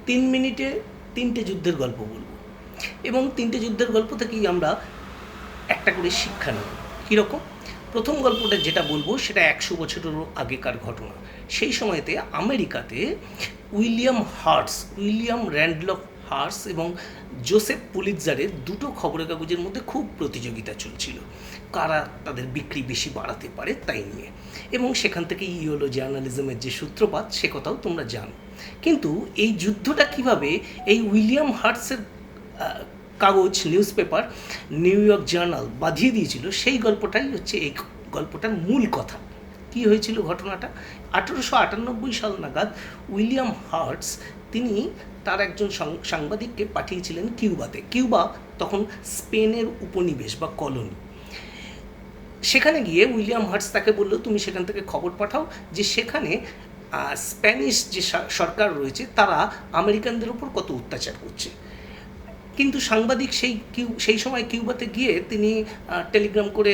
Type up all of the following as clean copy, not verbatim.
3 মিনিটে 3টে যুদ্ধের গল্প বলবো, এবং 3টে যুদ্ধের গল্প থেকেই আমরা একটা করে শিক্ষা নেব। কীরকম? প্রথম গল্পটা যেটা বলবো সেটা 100 বছরেরও আগেকার ঘটনা। সেই সময়তে আমেরিকাতে উইলিয়াম র্যান্ডলফ হার্স এবং জোসেফ পুলিৎজারের দুটো খবরের কাগজের মধ্যে খুব প্রতিযোগিতা চলছিল, কারা তাদের বিক্রি বেশি বাড়াতে পারে তাই নিয়ে। এবং সেখান থেকে ইয়েলো জার্নালিজমের যে সূত্রপাত সে কথাও তোমরা জানো। কিন্তু এই যুদ্ধটা কিভাবে এই উইলিয়াম হার্টসের কাগজ news paper new York journal বাঁধিয়ে দিয়েছিল, সেই গল্পটাই হচ্ছে এই গল্পটার মূল কথা। কি হয়েছিল ঘটনাটা? 1898 সাল নাগাদ উইলিয়াম হার্টস তিনি তার একজন সাংবাদিককে পাঠিয়েছিলেন কিউবাতে। কিউবা তখন স্পেনের উপনিবেশ বা কলোনি। সেখানে গিয়ে উইলিয়াম হার্টস তাকে বলল, তুমি সেখান থেকে খবর পাঠাও যে সেখানে স্প্যানিশ যে সরকার রয়েছে তারা আমেরিকানদের উপর কত অত্যাচার করছে। কিন্তু সাংবাদিক সেই সময় কিউবাতে গিয়ে তিনি টেলিগ্রাম করে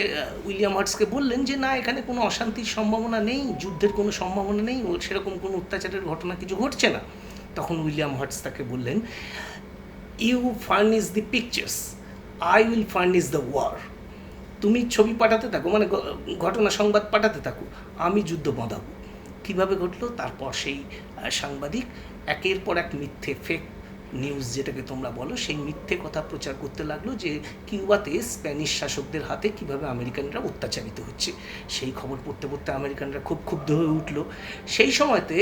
উইলিয়াম হার্টসকে বললেন যে না, এখানে কোনো অশান্তির সম্ভাবনা নেই, যুদ্ধের কোনো সম্ভাবনা নেই, সেরকম কোনো অত্যাচারের ঘটনা কিছু ঘটছে না। তখন উইলিয়াম হার্টস তাকে বললেন, you furnish the pictures, I will furnish the war. তুমি ছবি পাঠাতে থাকো, মানে ঘটনা সংবাদ পাঠাতে থাকো, আমি যুদ্ধ বাঁধাবো। কীভাবে ঘটলো? তারপর সেই সাংবাদিক একের পর এক মিথ্যে ফেক নিউজ যেটাকে তোমরা বলো, সেই মিথ্যে কথা প্রচার করতে লাগলো যে কিউবাতে স্প্যানিশ শাসকদের হাতে কিভাবে আমেরিকানরা অত্যাচারিত হচ্ছে। সেই খবর পড়তে পড়তে আমেরিকানরা খুব ক্ষুব্ধ হয়ে উঠল। সেই সময়তে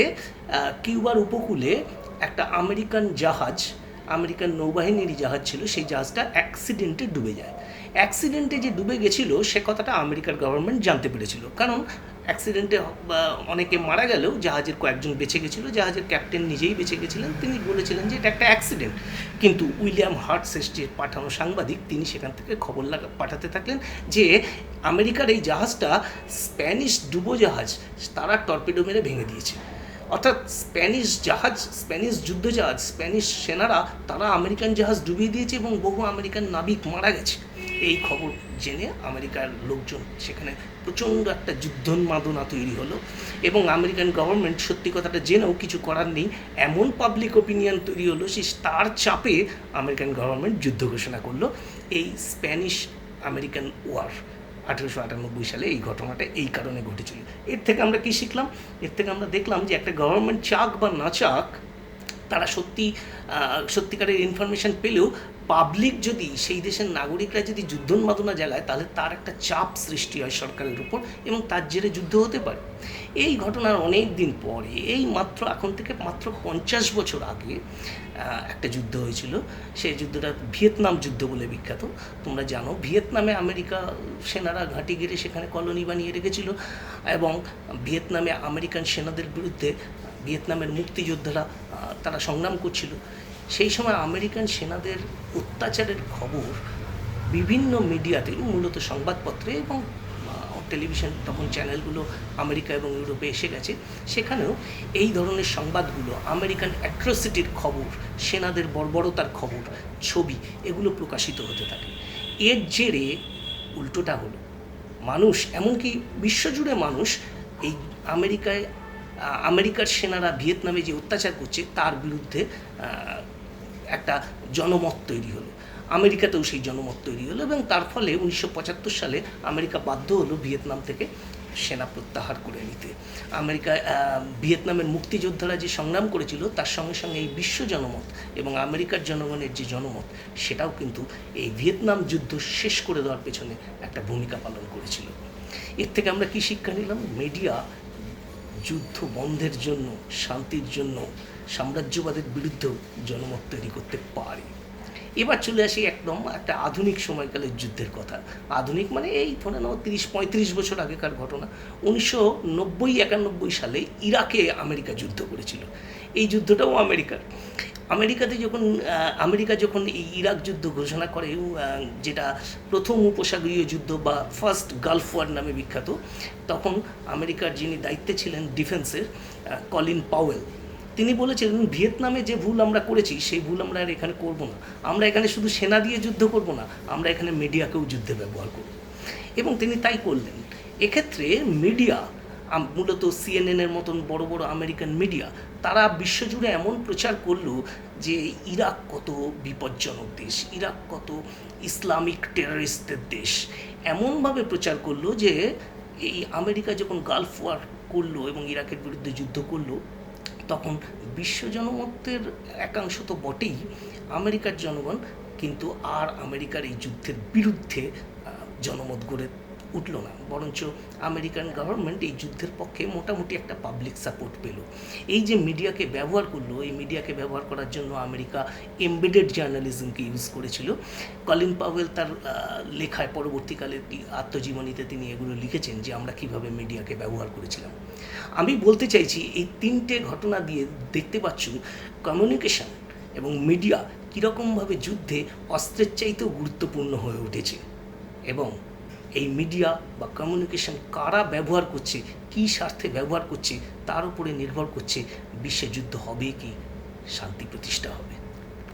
কিউবার উপকূলে একটা আমেরিকান নৌবাহিনীর জাহাজ ছিল, সেই জাহাজটা অ্যাক্সিডেন্টে ডুবে যায়। অ্যাক্সিডেন্টে যে ডুবে গেছিলো সে কথাটা আমেরিকার গভর্নমেন্ট জানতে পেরেছিল, কারণ অ্যাক্সিডেন্টে অনেকে মারা গেলেও জাহাজের কয়েকজন বেঁচে গেছিলো। জাহাজের ক্যাপ্টেন নিজেই বেঁচে গেছিলেন, তিনি বলেছিলেন যে এটা একটা অ্যাক্সিডেন্ট। কিন্তু উইলিয়াম হার্টসের যে পাঠানো সাংবাদিক, তিনি সেখান থেকে খবর পাঠাতে থাকলেন যে আমেরিকার এই জাহাজটা স্প্যানিশ ডুবোজাহাজ, তারা টর্পেডো মেরে ভেঙে দিয়েছে। অর্থাৎ স্প্যানিশ যুদ্ধজাহাজ, স্প্যানিশ সেনারা তারা আমেরিকান জাহাজ ডুবিয়ে দিয়েছে এবং বহু আমেরিকান নাবিক মারা গেছে। এই খবর জেনে আমেরিকার লোকজন সেখানে প্রচণ্ড একটা যুদ্ধোন্মাদনা তৈরি হলো, এবং আমেরিকান গভর্নমেন্ট সত্যি কথাটা জেনেও কিছু করার নেই, এমন পাবলিক ওপিনিয়ন তৈরি হলো যে তার চাপে আমেরিকান গভর্নমেন্ট যুদ্ধ ঘোষণা করলো। এই স্প্যানিশ আমেরিকান ওয়ার 1898 সালে এই ঘটনাটা এই কারণে ঘটেছিল। এর থেকে আমরা কী শিখলাম? এর থেকে আমরা দেখলাম যে একটা গভর্নমেন্ট চাক বা না চাক, তারা সত্যিকারের ইনফরমেশান পেলেও পাবলিক যদি, সেই দেশের নাগরিকরা যদি যুদ্ধোন্মাদনা জাগায়, তাহলে তার একটা চাপ সৃষ্টি হয় সরকারের উপর এবং তার জেরে যুদ্ধ হতে পারে। এই ঘটনার অনেক দিন পরে, এখন থেকে মাত্র 50 বছর আগে একটা যুদ্ধ হয়েছিল। সেই যুদ্ধটা ভিয়েতনাম যুদ্ধ বলে বিখ্যাত। তোমরা জানো ভিয়েতনামে আমেরিকা সেনারা ঘাঁটি গেড়ে সেখানে কলোনি বানিয়ে রেখেছিল, এবং ভিয়েতনামে আমেরিকান সেনাদের বিরুদ্ধে ভিয়েতনামের মুক্তিযোদ্ধারা তারা সংগ্রাম করছিল। সেই সময় আমেরিকান সেনাদের অত্যাচারের খবর বিভিন্ন মিডিয়াতে, মূলত সংবাদপত্রে এবং টেলিভিশন, তখন চ্যানেলগুলো আমেরিকা এবং ইউরোপে এসে গেছে, সেখানেও এই ধরনের সংবাদগুলো, আমেরিকান অ্যাট্রোসিটির খবর, সেনাদের বর্বরতার খবর, ছবি, এগুলো প্রকাশিত হতে থাকে। এর জেরে উল্টোটা হলো, মানুষ, এমনকি বিশ্বজুড়ে মানুষ এই আমেরিকার সেনারা ভিয়েতনামে যে অত্যাচার করছে তার বিরুদ্ধে একটা জনমত তৈরি হলো। আমেরিকাতেও সেই জনমত তৈরি হলো, এবং তার ফলে 1975 সালে আমেরিকা বাধ্য হলো ভিয়েতনাম থেকে সেনা প্রত্যাহার করে নিতে। ভিয়েতনামের মুক্তিযোদ্ধারা যে সংগ্রাম করেছিল তার সঙ্গে সঙ্গে এই বিশ্ব জনমত এবং আমেরিকার জনগণের যে জনমত, সেটাও কিন্তু এই ভিয়েতনাম যুদ্ধ শেষ করে দেওয়ার পেছনে একটা ভূমিকা পালন করেছিল। এর থেকে আমরা কী শিক্ষা নিলাম? মিডিয়া যুদ্ধ বন্ধের জন্য, শান্তির জন্য, সাম্রাজ্যবাদের বিরুদ্ধেও জনমত তৈরি করতে পারে। এবার চলে আসি একদম একটা আধুনিক সময়কালের যুদ্ধের কথা। আধুনিক মানে এই ধরে নাও 30-35 বছর আগেকার ঘটনা। 1990-91 সালে ইরাকে আমেরিকা যুদ্ধ করেছিল। এই যুদ্ধটাও আমেরিকা যখন এই ইরাক যুদ্ধ ঘোষণা করে, যেটা প্রথম উপসাগরীয় যুদ্ধ বা ফার্স্ট গালফ ওয়ার নামে বিখ্যাত, তখন আমেরিকার যিনি দায়িত্বে ছিলেন ডিফেন্সের, কলিন পাওয়েল, তিনি বলেছিলেন ভিয়েতনামে যে ভুল আমরা করেছি সেই ভুল আমরা আর এখানে করব না। আমরা এখানে শুধু সেনা দিয়ে যুদ্ধ করব না, আমরা এখানে মিডিয়াকেও যুদ্ধে ব্যবহার করব। এবং তিনি তাই করলেন। এক্ষেত্রে মিডিয়া মূলত সিএনএনের মতন বড় বড় আমেরিকান মিডিয়া, তারা বিশ্বজুড়ে এমন প্রচার করলো যে ইরাক কত বিপজ্জনক দেশ, ইরাক কত ইসলামিক টেররিস্টদের দেশ, এমনভাবে প্রচার করলো যে এই আমেরিকা যখন গালফ ওয়ার করলো এবং ইরাকের বিরুদ্ধে যুদ্ধ করলো, তখন বিশ্ব জনমতের একাংশ তো বটেই, আমেরিকার জনগণ কিন্তু আর আমেরিকার এই যুদ্ধের বিরুদ্ধে জনমত গড়ে উঠল না, বরঞ্চ আমেরিকান গভর্নমেন্ট এই যুদ্ধের পক্ষে মোটামুটি একটা পাবলিক সাপোর্ট পেল। এই যে মিডিয়াকে ব্যবহার করলো, এই মিডিয়াকে ব্যবহার করার জন্য আমেরিকা এমবেডেড জার্নালিজমকে ইউজ করেছিল। কলিন পাওয়েল তার লেখায় পরবর্তীকালে আত্মজীবনীতে তিনি এগুলো লিখেছেন যে আমরা কিভাবে মিডিয়াকে ব্যবহার করেছিলাম। আমি বলতে চাইছি এই তিনটে ঘটনা দিয়ে দেখতে পাচ্ছ কমিউনিকেশন এবং মিডিয়া কীরকমভাবে যুদ্ধে অস্ত্রের চাইতেও গুরুত্বপূর্ণ হয়ে উঠেছে, এবং এই মিডিয়া বা কমিউনিকেশন কারা ব্যবহার করছে, কী স্বার্থে ব্যবহার করছে, তার উপরে নির্ভর করছে বিশ্বে যুদ্ধ হবে কি শান্তি প্রতিষ্ঠা হবে।